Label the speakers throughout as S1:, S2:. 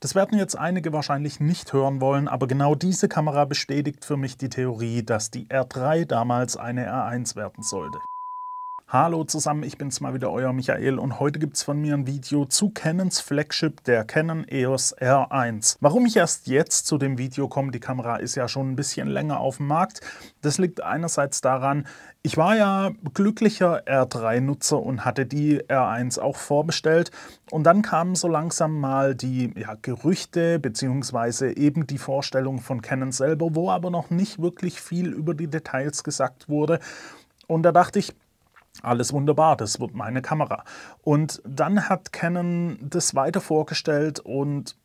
S1: Das werden jetzt einige wahrscheinlich nicht hören wollen, aber genau diese Kamera bestätigt für mich die Theorie, dass die R3 damals eine R1 werden sollte. Hallo zusammen, ich bin's mal wieder, euer Michael, und heute gibt's von mir ein Video zu Canons Flagship, der Canon EOS R1. Warum ich erst jetzt zu dem Video komme, die Kamera ist ja schon ein bisschen länger auf dem Markt. Das liegt einerseits daran, ich war ja glücklicher R3-Nutzer und hatte die R1 auch vorbestellt. Und dann kamen so langsam mal die Gerüchte bzw. eben die Vorstellung von Canon selber, wo aber noch nicht wirklich viel über die Details gesagt wurde. Und da dachte ich, alles wunderbar, das wird meine Kamera. Und dann hat Canon das weiter vorgestellt und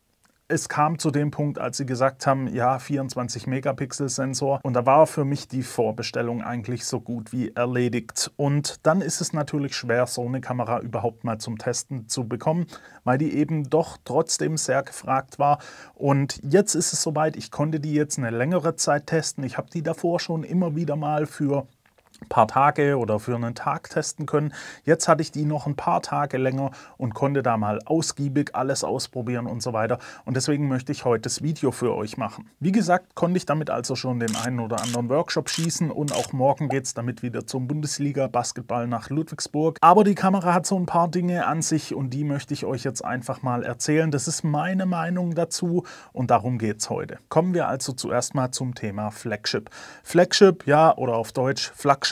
S1: es kam zu dem Punkt, als sie gesagt haben, ja, 24 Megapixel Sensor, und da war für mich die Vorbestellung eigentlich so gut wie erledigt. Und dann ist es natürlich schwer, so eine Kamera überhaupt mal zum Testen zu bekommen, weil die eben doch trotzdem sehr gefragt war. Und jetzt ist es soweit, ich konnte die jetzt eine längere Zeit testen. Ich habe die davor schon immer wieder mal für ein paar Tage oder für einen Tag testen können. Jetzt hatte ich die noch ein paar Tage länger und konnte da mal ausgiebig alles ausprobieren und so weiter. Und deswegen möchte ich heute das Video für euch machen. Wie gesagt, konnte ich damit also schon den einen oder anderen Workshop schießen und auch morgen geht es damit wieder zum Bundesliga-Basketball nach Ludwigsburg. Aber die Kamera hat so ein paar Dinge an sich und die möchte ich euch jetzt einfach mal erzählen. Das ist meine Meinung dazu und darum geht es heute. Kommen wir also zuerst mal zum Thema Flagship. Flagship, ja, oder auf Deutsch Flaggschiff.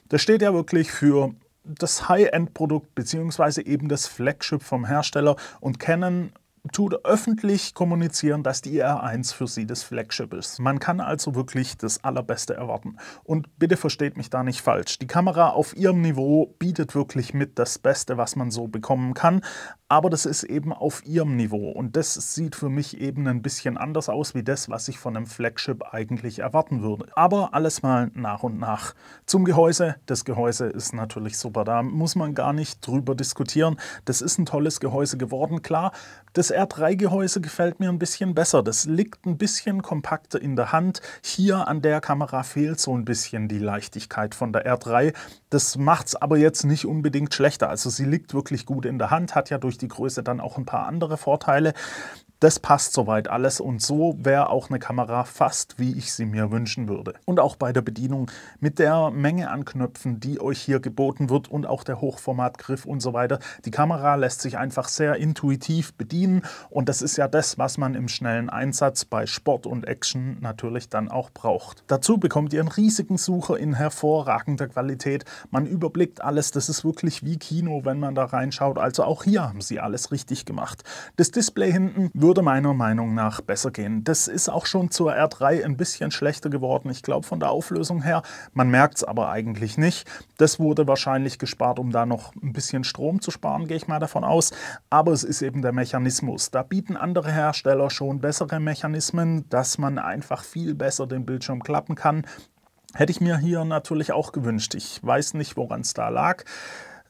S1: Das steht ja wirklich für das High-End-Produkt bzw. eben das Flagship vom Hersteller, und Canon tut öffentlich kommunizieren, dass die R1 für sie das Flagship ist. Man kann also wirklich das Allerbeste erwarten. Und bitte versteht mich da nicht falsch. Die Kamera auf ihrem Niveau bietet wirklich mit das Beste, was man so bekommen kann. Aber das ist eben auf ihrem Niveau. Und das sieht für mich eben ein bisschen anders aus, wie das, was ich von einem Flagship eigentlich erwarten würde. Aber alles mal nach und nach. Zum Gehäuse. Das Gehäuse ist natürlich super. Da muss man gar nicht drüber diskutieren. Das ist ein tolles Gehäuse geworden. Klar, das R3-Gehäuse gefällt mir ein bisschen besser. Das liegt ein bisschen kompakter in der Hand. Hier an der Kamera fehlt so ein bisschen die Leichtigkeit von der R3. Das macht es aber jetzt nicht unbedingt schlechter. Also sie liegt wirklich gut in der Hand, hat ja durch die Größe dann auch ein paar andere Vorteile. Das passt soweit alles und so wäre auch eine Kamera fast, wie ich sie mir wünschen würde. Und auch bei der Bedienung mit der Menge an Knöpfen, die euch hier geboten wird und auch der Hochformatgriff und so weiter. Die Kamera lässt sich einfach sehr intuitiv bedienen und das ist ja das, was man im schnellen Einsatz bei Sport und Action natürlich dann auch braucht. Dazu bekommt ihr einen riesigen Sucher in hervorragender Qualität. Man überblickt alles, das ist wirklich wie Kino, wenn man da reinschaut. Also auch hier haben sie alles richtig gemacht. Das Display hinten würde meiner Meinung nach besser gehen. Das ist auch schon zur R3 ein bisschen schlechter geworden. Ich glaube von der Auflösung her, man merkt es aber eigentlich nicht. Das wurde wahrscheinlich gespart, um da noch ein bisschen Strom zu sparen, gehe ich mal davon aus. Aber es ist eben der Mechanismus. Da bieten andere Hersteller schon bessere Mechanismen, dass man einfach viel besser den Bildschirm klappen kann. Hätte ich mir hier natürlich auch gewünscht. Ich weiß nicht, woran es da lag.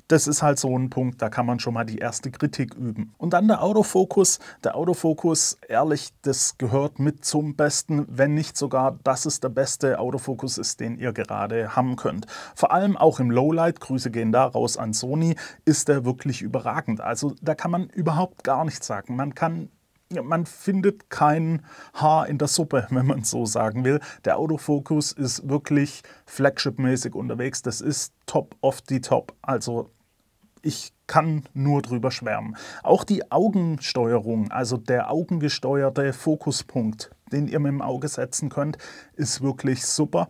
S1: Das ist halt so ein Punkt, da kann man schon mal die erste Kritik üben. Und dann der Autofokus. Der Autofokus, ehrlich, das gehört mit zum Besten, wenn nicht sogar, dass es der beste Autofokus ist, den ihr gerade haben könnt. Vor allem auch im Lowlight, Grüße gehen da raus an Sony, ist der wirklich überragend. Also da kann man überhaupt gar nichts sagen. Man findet kein Haar in der Suppe, wenn man so sagen will. Der Autofokus ist wirklich Flagship-mäßig unterwegs. Das ist top of the top. Also ich kann nur drüber schwärmen. Auch die Augensteuerung, also der augengesteuerte Fokuspunkt, den ihr mit dem Auge setzen könnt, ist wirklich super.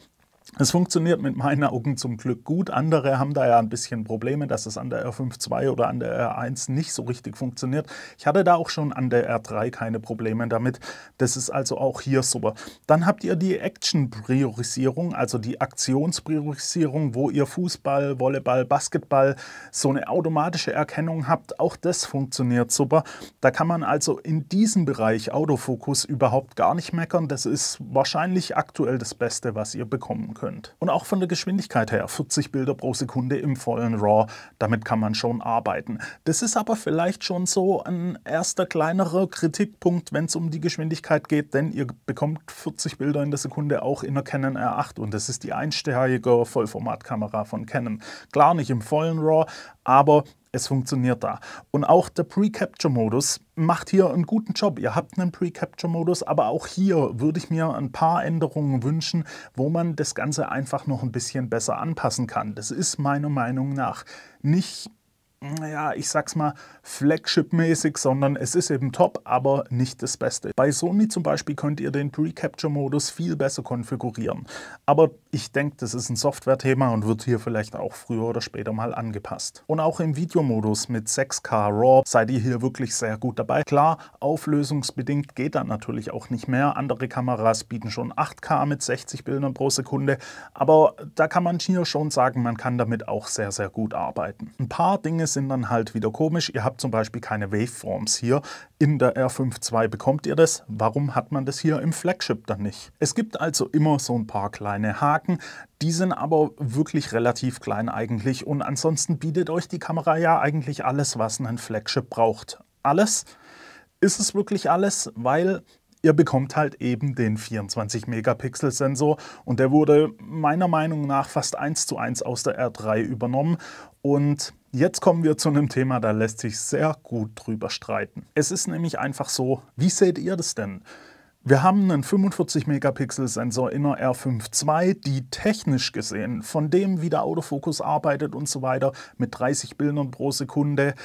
S1: Es funktioniert mit meinen Augen zum Glück gut. Andere haben da ja ein bisschen Probleme, dass es an der R5 II oder an der R1 nicht so richtig funktioniert. Ich hatte da auch schon an der R3 keine Probleme damit. Das ist also auch hier super. Dann habt ihr die Action-Priorisierung, also die Aktionspriorisierung, wo ihr Fußball, Volleyball, Basketball so eine automatische Erkennung habt. Auch das funktioniert super. Da kann man also in diesem Bereich Autofokus überhaupt gar nicht meckern. Das ist wahrscheinlich aktuell das Beste, was ihr bekommen könnt. Und auch von der Geschwindigkeit her, 40 Bilder pro Sekunde im vollen RAW, damit kann man schon arbeiten. Das ist aber vielleicht schon so ein erster kleinerer Kritikpunkt, wenn es um die Geschwindigkeit geht, denn ihr bekommt 40 Bilder in der Sekunde auch in der Canon R8 und das ist die einstehige Vollformatkamera von Canon. Klar nicht im vollen RAW, aber Es funktioniert da. Und auch der Pre-Capture-Modus macht hier einen guten Job. Ihr habt einen Pre-Capture-Modus, aber auch hier würde ich mir ein paar Änderungen wünschen, wo man das Ganze einfach noch ein bisschen besser anpassen kann. Das ist meiner Meinung nach nicht, naja, ich sag's mal, Flagship-mäßig, sondern es ist eben top, aber nicht das Beste. Bei Sony zum Beispiel könnt ihr den Pre-Capture-Modus viel besser konfigurieren. Aber ich denke, das ist ein Software-Thema und wird hier vielleicht auch früher oder später mal angepasst. Und auch im Videomodus mit 6K RAW seid ihr hier wirklich sehr gut dabei. Klar, auflösungsbedingt geht dann natürlich auch nicht mehr. Andere Kameras bieten schon 8K mit 60 Bildern pro Sekunde, aber da kann man hier schon sagen, man kann damit auch sehr, sehr gut arbeiten. Ein paar Dinge sind dann halt wieder komisch. Ihr habt zum Beispiel keine Waveforms hier. In der R5 II bekommt ihr das. Warum hat man das hier im Flagship dann nicht? Es gibt also immer so ein paar kleine Haken. Die sind aber wirklich relativ klein eigentlich. Und ansonsten bietet euch die Kamera ja eigentlich alles, was ein Flagship braucht. Alles? Ist es wirklich alles? Weil ihr bekommt halt eben den 24-Megapixel-Sensor und der wurde meiner Meinung nach fast 1:1 aus der R3 übernommen. Und jetzt kommen wir zu einem Thema, da lässt sich sehr gut drüber streiten. Es ist nämlich einfach so, wie seht ihr das denn? Wir haben einen 45-Megapixel-Sensor in der R5 II, die technisch gesehen von dem, wie der Autofokus arbeitet und so weiter, mit 30 Bildern pro Sekunde,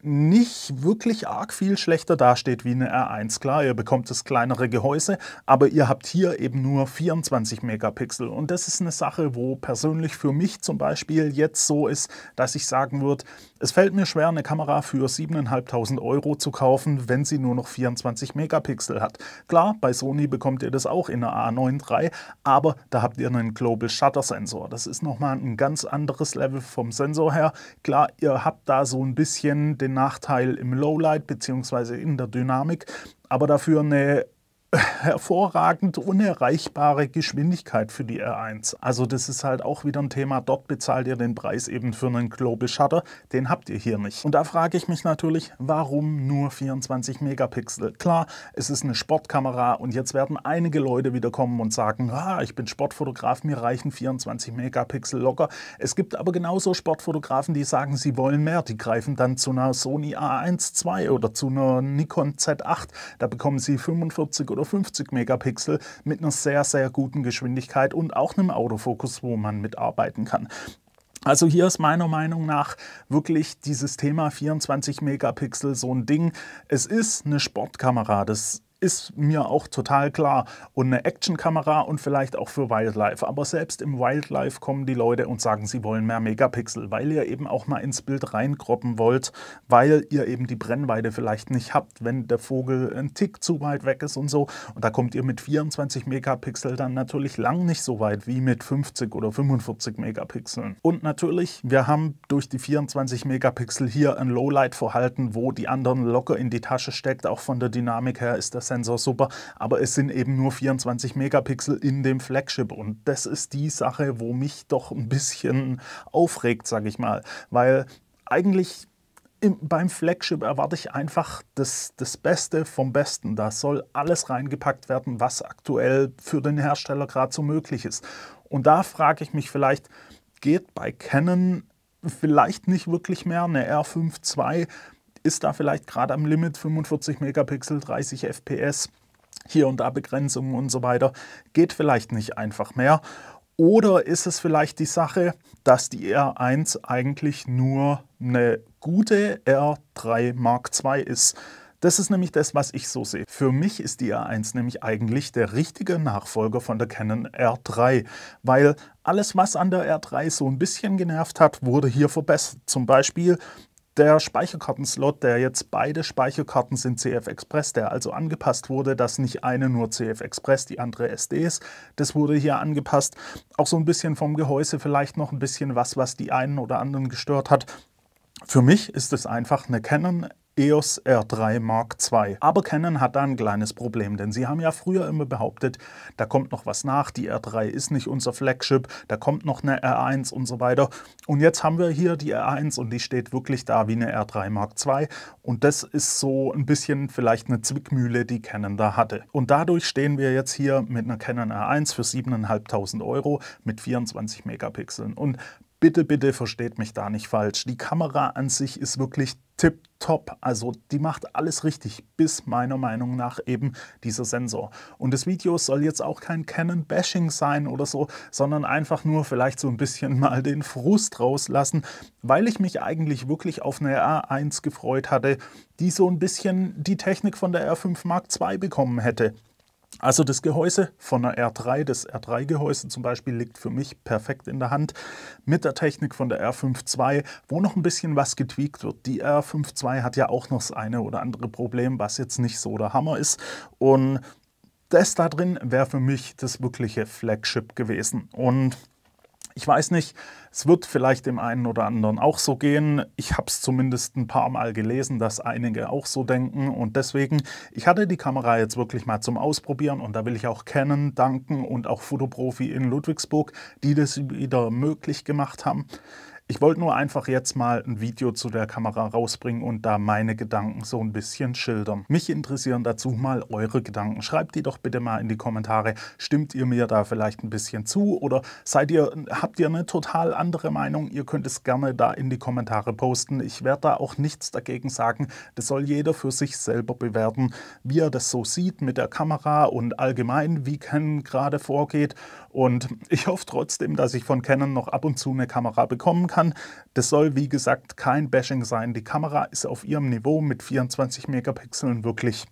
S1: nicht wirklich arg viel schlechter dasteht wie eine R1. Klar, ihr bekommt das kleinere Gehäuse, aber ihr habt hier eben nur 24 Megapixel. Und das ist eine Sache, wo persönlich für mich zum Beispiel jetzt so ist, dass ich sagen würde, es fällt mir schwer, eine Kamera für 7.500 € zu kaufen, wenn sie nur noch 24 Megapixel hat. Klar, bei Sony bekommt ihr das auch in der A9 III, aber da habt ihr einen Global Shutter Sensor. Das ist nochmal ein ganz anderes Level vom Sensor her. Klar, ihr habt da so ein bisschen den Nachteil im Lowlight bzw. in der Dynamik, aber dafür eine hervorragend unerreichbare Geschwindigkeit für die R1. Also das ist halt auch wieder ein Thema, dort bezahlt ihr den Preis eben für einen Global Shutter, den habt ihr hier nicht. Und da frage ich mich natürlich, warum nur 24 Megapixel? Klar, es ist eine Sportkamera und jetzt werden einige Leute wieder kommen und sagen, ich bin Sportfotograf, mir reichen 24 Megapixel locker. Es gibt aber genauso Sportfotografen, die sagen, sie wollen mehr, die greifen dann zu einer Sony A1 II oder zu einer Nikon Z8, da bekommen sie 45 oder 50 Megapixel mit einer sehr, sehr guten Geschwindigkeit und auch einem Autofokus, wo man mitarbeiten kann. Also hier ist meiner Meinung nach wirklich dieses Thema 24 Megapixel so ein Ding. Es ist eine Sportkamera, das ist mir auch total klar. Und eine Actionkamera und vielleicht auch für Wildlife. Aber selbst im Wildlife kommen die Leute und sagen, sie wollen mehr Megapixel, weil ihr eben auch mal ins Bild reinkroppen wollt, weil ihr eben die Brennweite vielleicht nicht habt, wenn der Vogel ein Tick zu weit weg ist und so. Und da kommt ihr mit 24 Megapixel dann natürlich lang nicht so weit wie mit 50 oder 45 Megapixeln. Und natürlich, wir haben durch die 24 Megapixel hier ein Lowlight-Verhalten, wo die anderen locker in die Tasche steckt. Auch von der Dynamik her ist das Sensor super, aber es sind eben nur 24 Megapixel in dem Flagship und das ist die Sache, wo mich doch ein bisschen aufregt, sage ich mal, weil eigentlich beim Flagship erwarte ich einfach das Beste vom Besten. Da soll alles reingepackt werden, was aktuell für den Hersteller gerade so möglich ist. Und da frage ich mich vielleicht, geht bei Canon vielleicht nicht wirklich mehr eine R5 II? Ist da vielleicht gerade am Limit 45 Megapixel, 30 FPS, hier und da Begrenzungen und so weiter, geht vielleicht nicht einfach mehr. Oder ist es vielleicht die Sache, dass die R1 eigentlich nur eine gute R3 Mark II ist? Das ist nämlich das, was ich so sehe. Für mich ist die R1 nämlich eigentlich der richtige Nachfolger von der Canon R3, weil alles, was an der R3 so ein bisschen genervt hat, wurde hier verbessert. Zum Beispiel der Speicherkartenslot, der jetzt beide Speicherkarten sind CF Express, der also angepasst wurde, dass nicht eine nur CF Express, die andere SD ist. Das wurde hier angepasst. Auch so ein bisschen vom Gehäuse vielleicht noch ein bisschen was die einen oder anderen gestört hat. Für mich ist es einfach eine Canon EOS R3 Mark II. Aber Canon hat da ein kleines Problem, denn sie haben ja früher immer behauptet, da kommt noch was nach, die R3 ist nicht unser Flagship, da kommt noch eine R1 und so weiter. Und jetzt haben wir hier die R1 und die steht wirklich da wie eine R3 Mark II. Und das ist so ein bisschen vielleicht eine Zwickmühle, die Canon da hatte. Und dadurch stehen wir jetzt hier mit einer Canon R1 für 7.500 € mit 24 Megapixeln. Und Bitte, bitte versteht mich da nicht falsch. Die Kamera an sich ist wirklich tipptopp. Also die macht alles richtig, bis meiner Meinung nach eben dieser Sensor. Und das Video soll jetzt auch kein Canon-Bashing sein oder so, sondern einfach nur vielleicht so ein bisschen mal den Frust rauslassen, weil ich mich eigentlich wirklich auf eine R1 gefreut hatte, die so ein bisschen die Technik von der R5 Mark II bekommen hätte. Also das Gehäuse von der R3, das R3-Gehäuse zum Beispiel, liegt für mich perfekt in der Hand mit der Technik von der R5 II, wo noch ein bisschen was getweakt wird. Die R5 II hat ja auch noch das eine oder andere Problem, was jetzt nicht so der Hammer ist. Und das da drin wäre für mich das wirkliche Flagship gewesen. Und ich weiß nicht, es wird vielleicht dem einen oder anderen auch so gehen. Ich habe es zumindest ein paar Mal gelesen, dass einige auch so denken. Und deswegen, ich hatte die Kamera jetzt wirklich mal zum Ausprobieren. Und da will ich auch Canon danken und auch Fotoprofi in Ludwigsburg, die das wieder möglich gemacht haben. Ich wollte nur einfach jetzt mal ein Video zu der Kamera rausbringen und da meine Gedanken so ein bisschen schildern. Mich interessieren dazu mal eure Gedanken. Schreibt die doch bitte mal in die Kommentare. Stimmt ihr mir da vielleicht ein bisschen zu oder habt ihr eine total andere Meinung? Ihr könnt es gerne da in die Kommentare posten. Ich werde da auch nichts dagegen sagen. Das soll jeder für sich selber bewerten, wie er das so sieht mit der Kamera und allgemein, wie Canon gerade vorgeht. Und ich hoffe trotzdem, dass ich von Canon noch ab und zu eine Kamera bekommen kann. Das soll, wie gesagt, kein Bashing sein. Die Kamera ist auf ihrem Niveau mit 24 Megapixeln wirklich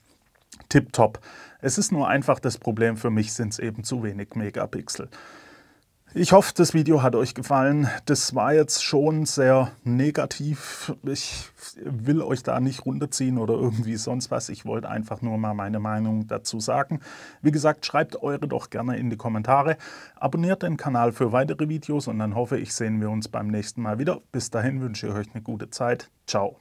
S1: tipptopp. Es ist nur einfach das Problem, für mich sind es eben zu wenig Megapixel. Ich hoffe, das Video hat euch gefallen. Das war jetzt schon sehr negativ. Ich will euch da nicht runterziehen oder irgendwie sonst was. Ich wollte einfach nur mal meine Meinung dazu sagen. Wie gesagt, schreibt eure doch gerne in die Kommentare. Abonniert den Kanal für weitere Videos und dann hoffe ich, sehen wir uns beim nächsten Mal wieder. Bis dahin wünsche ich euch eine gute Zeit. Ciao.